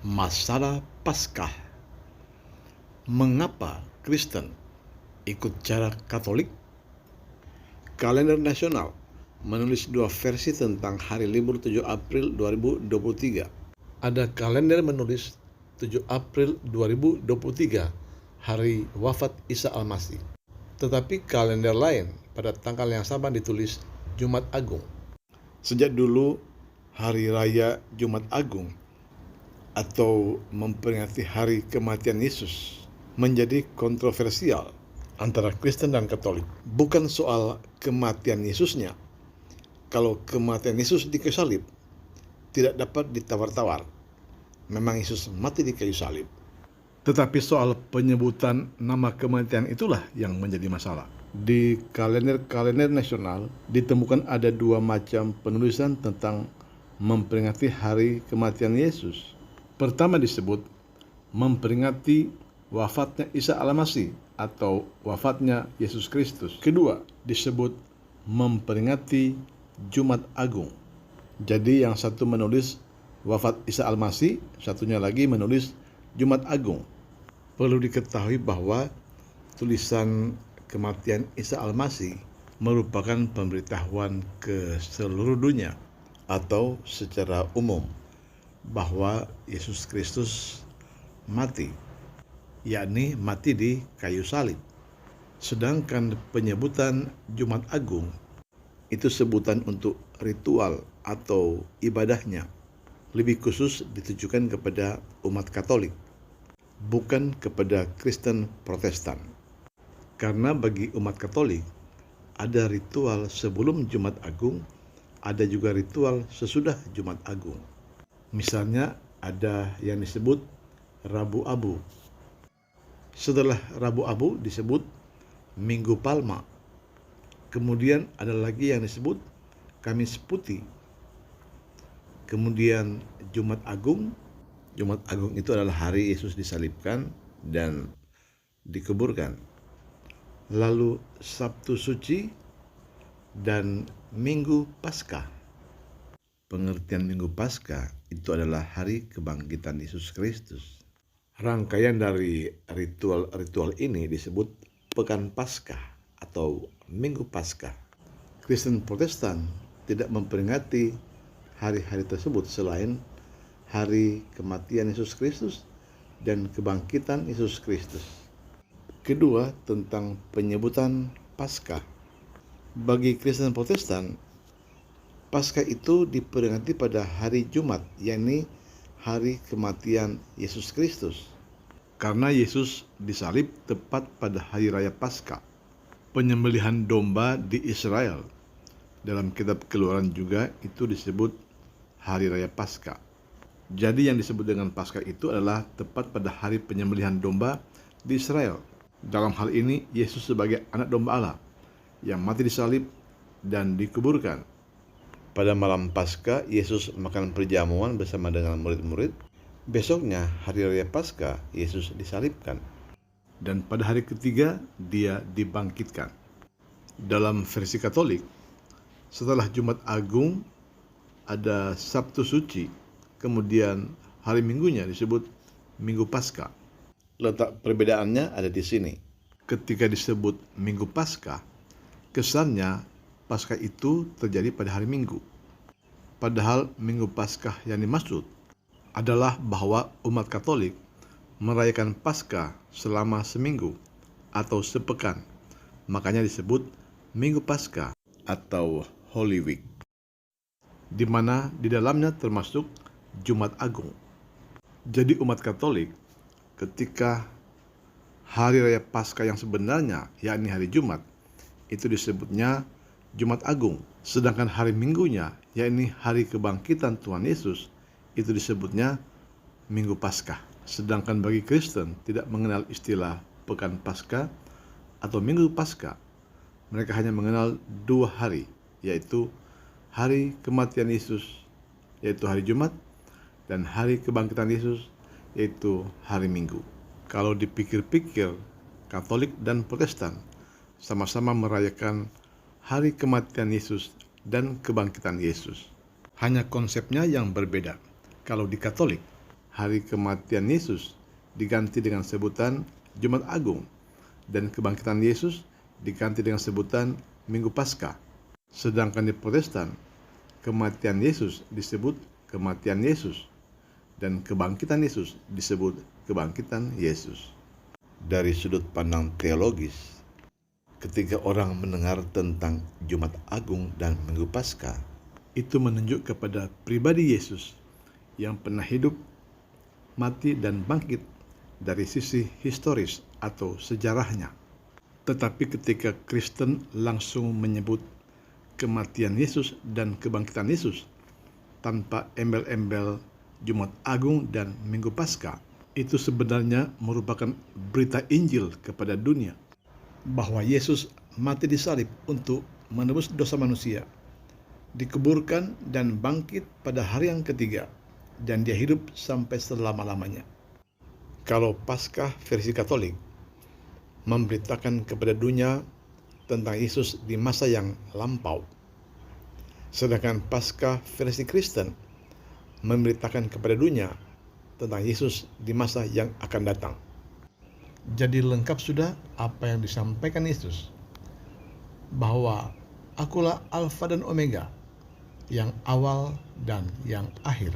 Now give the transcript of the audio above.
Masalah Paskah. Mengapa Kristen ikut cara Katolik? Kalender Nasional menulis dua versi tentang hari libur 7 April 2023. Ada kalender menulis 7 April 2023, hari wafat Isa Al-Masih. Tetapi kalender lain pada tanggal yang sama ditulis Jumat Agung. Sejak dulu, hari raya Jumat Agung atau memperingati hari kematian Yesus menjadi kontroversial antara Kristen dan Katolik. Bukan soal kematian Yesusnya. Kalau kematian Yesus di kayu salib tidak dapat ditawar-tawar. Memang Yesus mati di kayu salib. Tetapi soal penyebutan nama kematian itulah yang menjadi masalah. Di kalender nasional ditemukan ada dua macam penulisan tentang memperingati hari kematian Yesus. Pertama disebut memperingati wafatnya Isa Al-Masih atau wafatnya Yesus Kristus. Kedua disebut memperingati Jumat Agung. Jadi yang satu menulis wafat Isa Al-Masih, satunya lagi menulis Jumat Agung. Perlu diketahui bahwa tulisan kematian Isa Al-Masih merupakan pemberitahuan ke seluruh dunia atau secara umum bahwa Yesus Kristus mati, yakni mati di kayu salib. Sedangkan penyebutan Jumat Agung itu sebutan untuk ritual atau ibadahnya, lebih khusus ditujukan kepada umat Katolik, bukan kepada Kristen Protestan. Karena bagi umat Katolik, ada ritual sebelum Jumat Agung, ada juga ritual sesudah Jumat Agung. Misalnya ada yang disebut Rabu Abu. Setelah Rabu Abu disebut Minggu Palma. Kemudian ada lagi yang disebut Kamis Putih. Kemudian Jumat Agung. Jumat Agung itu adalah hari Yesus disalibkan dan dikuburkan. Lalu Sabtu Suci dan Minggu Paskah. Pengertian Minggu Paskah itu adalah hari kebangkitan Yesus Kristus. Rangkaian dari ritual-ritual ini disebut Pekan Paskah atau Minggu Paskah. Kristen Protestan tidak memperingati hari-hari tersebut selain hari kematian Yesus Kristus dan kebangkitan Yesus Kristus. Kedua, tentang penyebutan Paskah. Bagi Kristen Protestan, Paskah itu diperingati pada hari Jumat, yakni hari kematian Yesus Kristus. Karena Yesus disalib tepat pada hari raya Paskah, penyembelihan domba di Israel. Dalam kitab Keluaran juga itu disebut hari raya Paskah. Jadi yang disebut dengan Paskah itu adalah tepat pada hari penyembelihan domba di Israel. Dalam hal ini Yesus sebagai anak domba Allah yang mati disalib dan dikuburkan. Pada malam Paskah, Yesus makan perjamuan bersama dengan murid-murid. Besoknya, hari raya Paskah, Yesus disalibkan. Dan pada hari ketiga, dia dibangkitkan. Dalam versi Katolik, setelah Jumat Agung, ada Sabtu Suci, kemudian hari Minggunya disebut Minggu Paskah. Letak perbedaannya ada di sini. Ketika disebut Minggu Paskah, kesannya Paskah itu terjadi pada hari Minggu. Padahal Minggu Paskah yang dimaksud adalah bahwa umat Katolik merayakan Paskah selama seminggu atau sepekan. Makanya disebut Minggu Paskah atau Holy Week, di mana di dalamnya termasuk Jumat Agung. Jadi umat Katolik ketika hari raya Paskah yang sebenarnya, yakni hari Jumat, itu disebutnya Jumat Agung. Sedangkan hari Minggunya, yakni hari kebangkitan Tuhan Yesus, itu disebutnya Minggu Paskah. Sedangkan bagi Kristen tidak mengenal istilah Pekan Paskah atau Minggu Paskah. Mereka hanya mengenal dua hari, yaitu hari kematian Yesus, yaitu hari Jumat, dan hari kebangkitan Yesus, yaitu hari Minggu. Kalau dipikir-pikir, Katolik dan Protestan sama-sama merayakan hari kematian Yesus dan kebangkitan Yesus. Hanya konsepnya yang berbeda. Kalau di Katolik, hari kematian Yesus diganti dengan sebutan Jumat Agung, dan kebangkitan Yesus diganti dengan sebutan Minggu Paskah. Sedangkan di Protestan, kematian Yesus disebut kematian Yesus, dan kebangkitan Yesus disebut kebangkitan Yesus. Dari sudut pandang teologis, ketika orang mendengar tentang Jumat Agung dan Minggu Paskah, itu menunjuk kepada pribadi Yesus yang pernah hidup, mati, dan bangkit dari sisi historis atau sejarahnya. Tetapi ketika Kristen langsung menyebut kematian Yesus dan kebangkitan Yesus tanpa embel-embel Jumat Agung dan Minggu Paskah, itu sebenarnya merupakan berita Injil kepada dunia bahwa Yesus mati di salib untuk menebus dosa manusia, dikuburkan dan bangkit pada hari yang ketiga, dan dia hidup sampai selama-lamanya. Kalau Paskah versi Katolik memberitakan kepada dunia tentang Yesus di masa yang lampau, sedangkan Paskah versi Kristen memberitakan kepada dunia tentang Yesus di masa yang akan datang. Jadi lengkap sudah apa yang disampaikan Yesus, bahwa akulah Alfa dan Omega, yang awal dan yang akhir.